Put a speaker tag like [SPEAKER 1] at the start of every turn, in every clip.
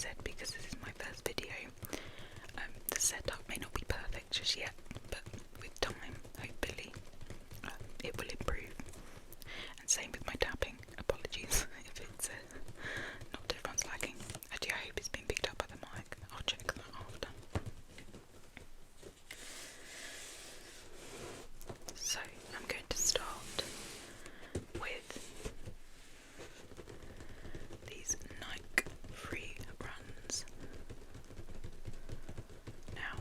[SPEAKER 1] said, because this is my first video, the setup may not be perfect just yet, but with time, hopefully, it will improve. And same with my tapping. Apologies if it's not everyone's lagging. Actually, I hope it's been picked up by the mic. I'll check that after. So, I'm going to start with these Nike free runs. Now,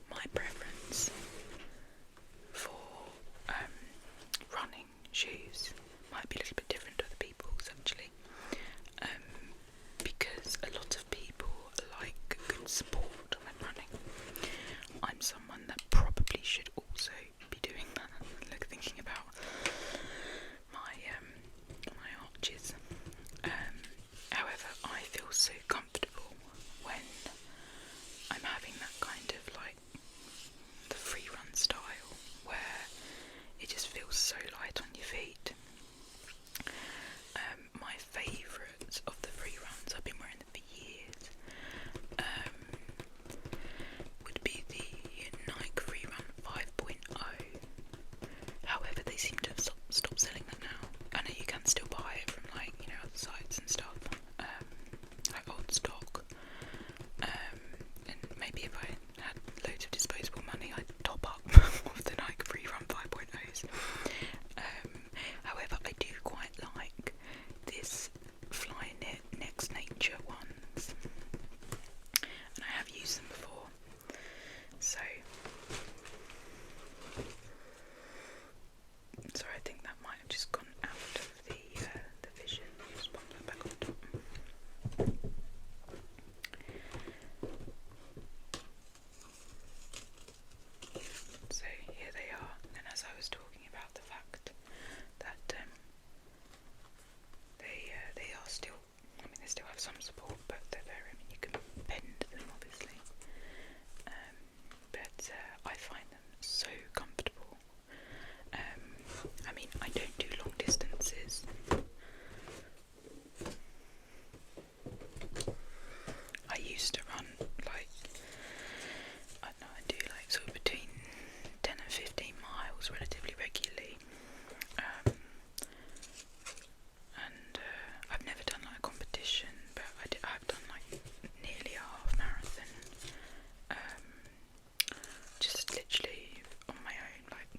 [SPEAKER 1] my preference for running shoes might be a little bit different to other people's actually, because a lot of people like good support when running. I'm someone that probably should also be doing that, like thinking about my my arches. However, I feel so comfortable when I'm having that kind of like the free run style where it just feels so light on your feet. My favourites of the free runs, I've been wearing them for years, would be the Nike Free Run 5.0. However, they seem to have stopped selling that now. I know you can still buy it from like, you know, other sites and stuff, like old stock. And maybe if I had loads of disposable money, I'd top up with the Nike Free Run 5.0s. However, I do quite like this Flyknit Next Nature ones, and I have used them before. So, sorry, I think that might have just gone out of the vision. Just pop that back on top. So here they are, and as I was talking about the fact that they are still, I mean, they still have some support, but they're there. I mean, you can bend them obviously, but I find them so comfortable. I mean, I don't do long distances. I used to run like, I don't know, I do like sort of between 10 and 15 miles relatively regularly. And I've never done like a competition, but I've done like nearly a half marathon, just literally on my own, like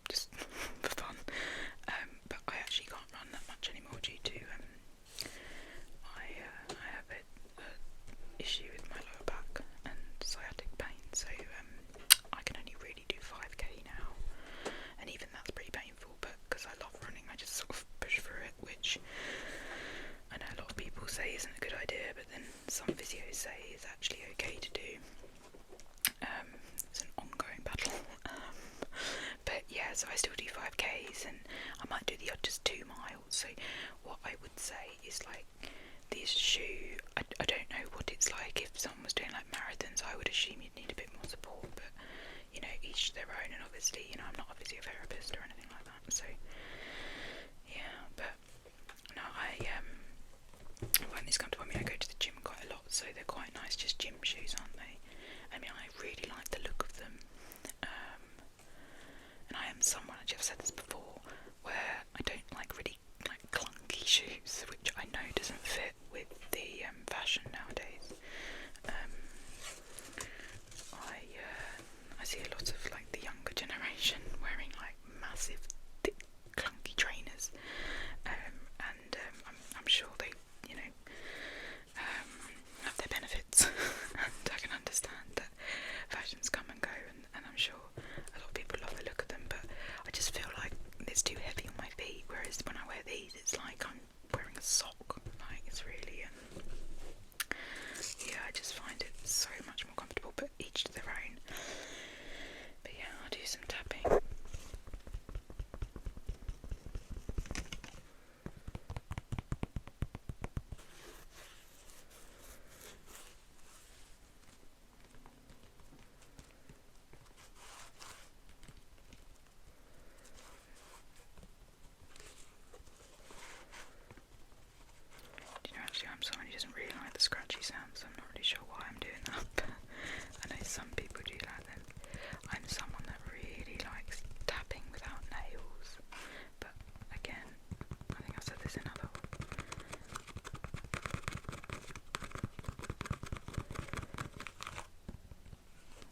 [SPEAKER 1] just for fun. But I actually can't run that much anymore due to I have a issue with my lower back and sciatic pain, so I can only really do 5k now, and even that's pretty painful. But because I love running, I just sort of push through it, which I know a lot of people say isn't a good idea, but then some physios say is actually okay to do. It's an ongoing battle. But yeah, so I still do 5k's, and I might do the odd just 2 miles. So what I would say is like this shoe, I don't know what it's like if someone was doing like marathons. I would assume you'd need a bit more support, but you know, each their own, and obviously, you know, I'm not a physiotherapist or anything like that, so yeah. But no, I find this comfortable. I mean, I go to the gym quite a lot, so they're quite nice, just gym shoes, aren't they? I mean, I really like the look of them, and I am someone, actually I've said this before, where I don't like really like clunky shoes, which I know doesn't fit with the fashion nowadays. I see a lot of like the younger generation scratchy sounds, so I'm not really sure why I'm doing that, but I know some people do like them. I'm someone that really likes tapping without nails, but again, I think I said this in other.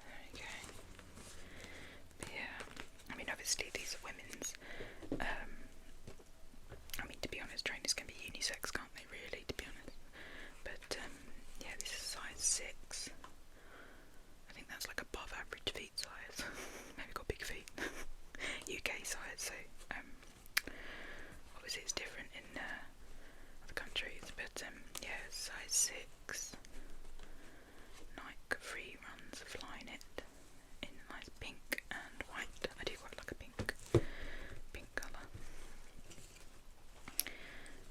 [SPEAKER 1] There you go. But yeah, I mean obviously these are women's. I mean to be honest, trainers can be unisex, can't they really, to be honest? But yeah, this is size 6. I think that's like above average feet size. Maybe got big feet. UK size, so obviously it's different in other countries, but yeah, size 6. Nike Free Runs Flyknit in nice pink and white. I do quite like a pink colour.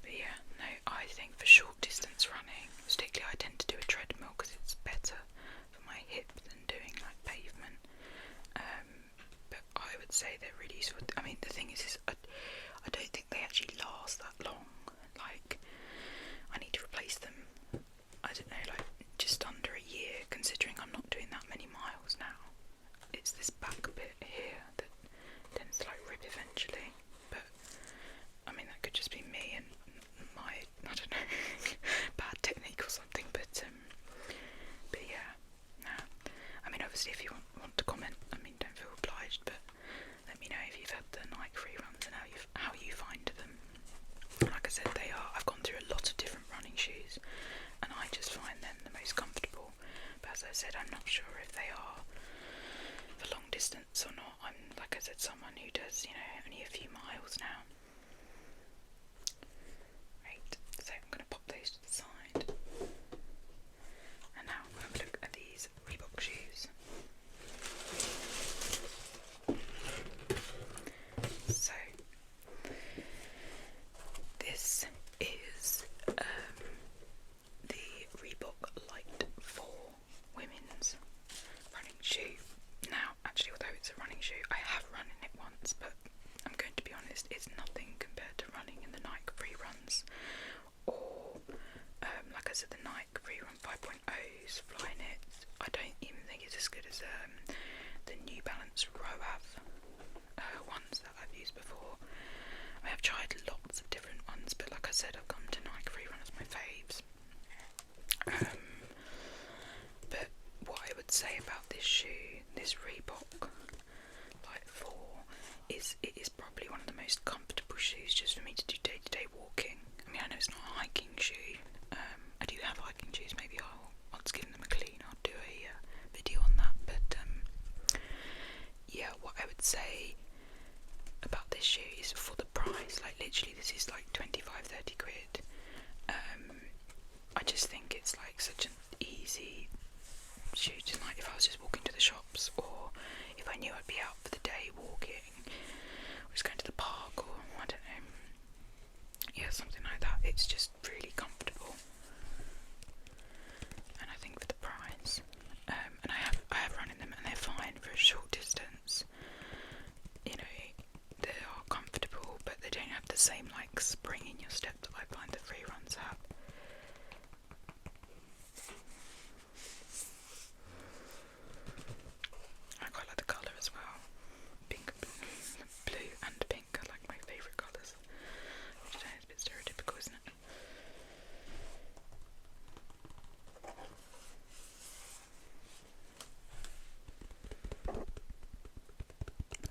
[SPEAKER 1] But yeah, no, I think for short distance running, particularly I tend to do a treadmill because it's better for my hip than doing like pavement. But I would say they're really useful. I mean, the thing is I don't think they actually last that long. Like, I need to replace them, I don't know, like just under a year, considering I'm not doing that many miles now. It's this back bit here that tends to like rip eventually, but I mean that could just be me and my, I don't know, bad technique or something, but yeah, no. I mean obviously if you want to comment, I mean don't feel obliged, but let me know if you've had the Nike Free Runs and how you find them. Like I said, I've gone through a lot of different running shoes and I just find them the most comfortable, but as I said, I'm not sure if they are for long distance or not. I'm, like I said, someone who does, only a few miles now. Right, so I'm going to pop those to the side, and now we'll have a look at these Reebok shoes. So this is the Reebok Lite 4 women's running shoe. Now, actually, although it's a running shoe, I have run in it once, but I'm going to be honest, it's nothing compared to running in the Nike Free Runs, or like I said, the Nike Free Run 5.0s, Flyknit. I don't even think it's as good as the New Balance Roav ones that I've used before. I have tried lots of different ones, but like I said, I've gone to Nike Free Run as my faves. But what I would say about this shoe, this Reebok Lite 4, is it is probably one of the most comfortable shoes just for me to do day-to-day walking. I mean, I know it's not a hiking shoe. I do have hiking shoes. Maybe I'll just give them a clean. I'll do a video on that. But yeah, what I would say about this shoe is for the price, like literally this is like 25-30 quid. I just think it's like such an easy shoe to, like, if I was just walking to the shops, or if I knew I'd be out for the day walking, or just going to the park, or I don't know, yeah, something like that. It's just really comfortable, and I think for the price, and I have run in them and they're fine for a short distance. They are comfortable, but they don't have the same like spring in your step that I find the Free Runs have. I quite like the colour as well. Pink, blue and pink are like my favourite colours. Which I know is a bit stereotypical, isn't it?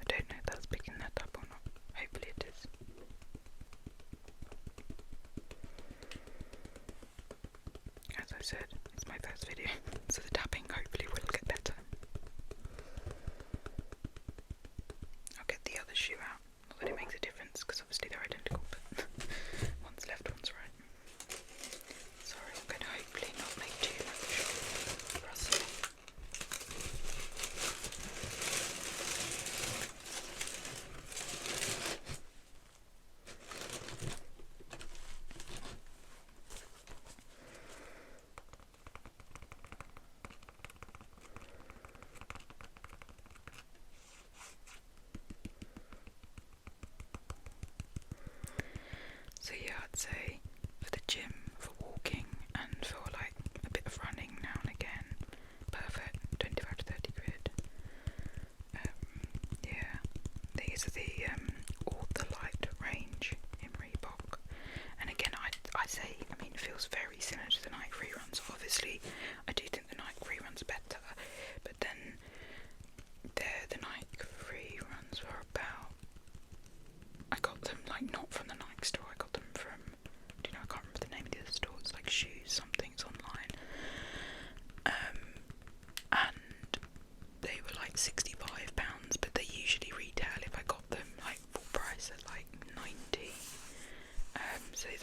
[SPEAKER 1] I don't know if that's picking that up or not. Hopefully it is. As I said, it's my first video, so the tapping hopefully will get better. I'll get the other shoe out, not that it makes a difference because obviously they're identical, but one's left, one's right. Sorry, I'm going to hopefully not make too much rustling. So yeah, I'd say for the gym, for walking, and for like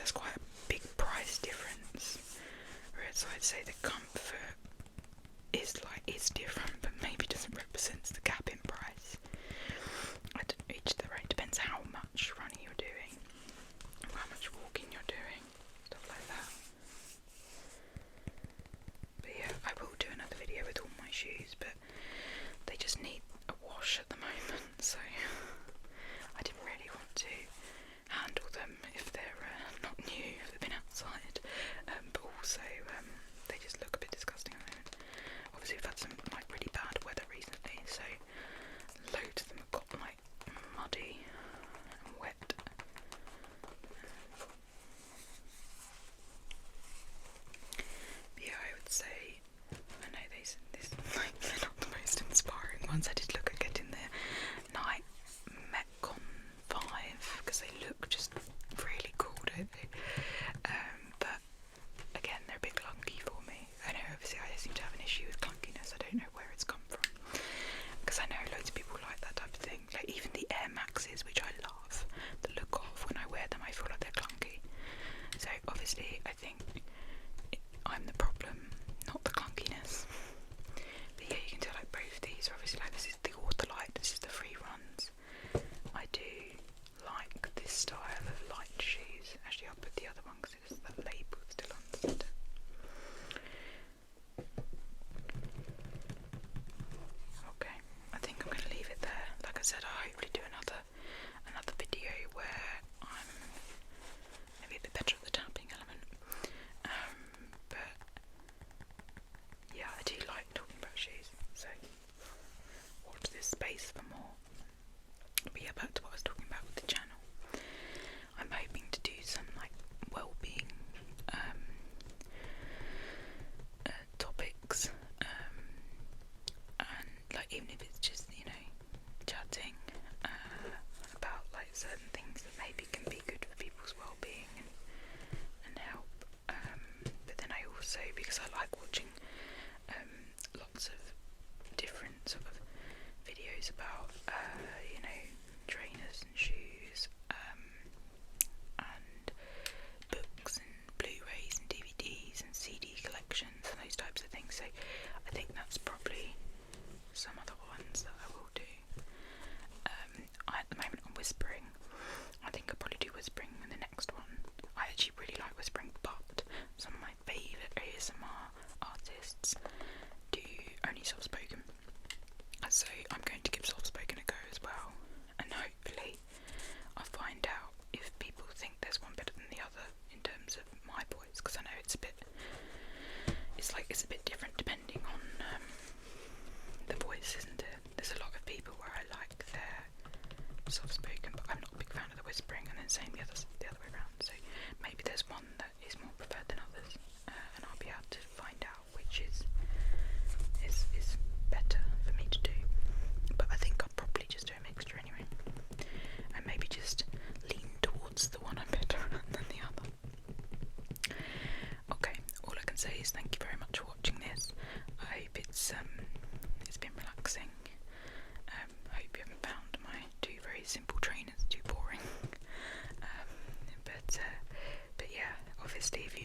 [SPEAKER 1] there's quite a big price difference. Whereas I'd say the comfort is different, but maybe doesn't represent the gap in price. Each their own. Depends how much running you're doing, how much walking you're doing, stuff like that. But yeah, I will do another video with all my shoes, but they just need a wash at the moment, so I didn't really want to handle them if they're not new, if they've been outside, but also they just look a bit disgusting at the moment. Obviously we've had some really bad weather recently, so loads of them have got muddy and wet. But yeah, I would say, I know these they're not the most inspiring ones. I did look at getting the Nike Metcon 5 because they look just really cool, don't they? But again, they're a bit clunky for me. I know obviously I seem to have an issue with clunkiness. I don't know where it's come from, because I know loads of people like that type of thing. Like even the Air Maxes, which I love the look of, when I wear them I feel like they're clunky. So obviously I think I'm the problem, not the clunkiness. But yeah, you can tell like both these are obviously this is the Lite, this is the free runs. I do like this style of light shoes. Actually I'll put the other one because that label still on the centre. Okay, I think I'm going to leave it there. Like I said, I'll hopefully do another video where I'm maybe a bit better at the tapping element. But yeah, I do like talking about shoes, so watch this space for more. But yeah, back to what I was talking about with the channel. I'm hoping to do some well-being topics, and even if it's just chatting about certain things that maybe can be good for people's well-being and help. But then I also, because I like watching lots of different sort of videos about trainers and shoes, and books and Blu-rays and DVDs and CD collections and those types of things. So I think that's probably some other ones that I will do. At the moment I'm whispering. I think I'll probably do whispering in the next one. I actually really like whispering, but some of my favourite ASMR artists do only soft-spoken. So I'm going to give soft-spoken a go as well, and hopefully I'll find out if people think there's one better than the other in terms of my voice, because I know it's a bit different depending on the voice, isn't it? There's a lot of people where I like their soft-spoken, but I'm not a big fan of the whispering, and then same the other way around. So maybe there's one that is more preferred than others, and I'll be able to find out which is better for me to do. But I think I'll probably just do a mixture anyway, and maybe just lean towards the one I'm better at than the other. Okay, all I can say is thank you very much for watching this. I hope it's been relaxing. Hope you haven't found my two very simple trainers too boring. But yeah, obviously if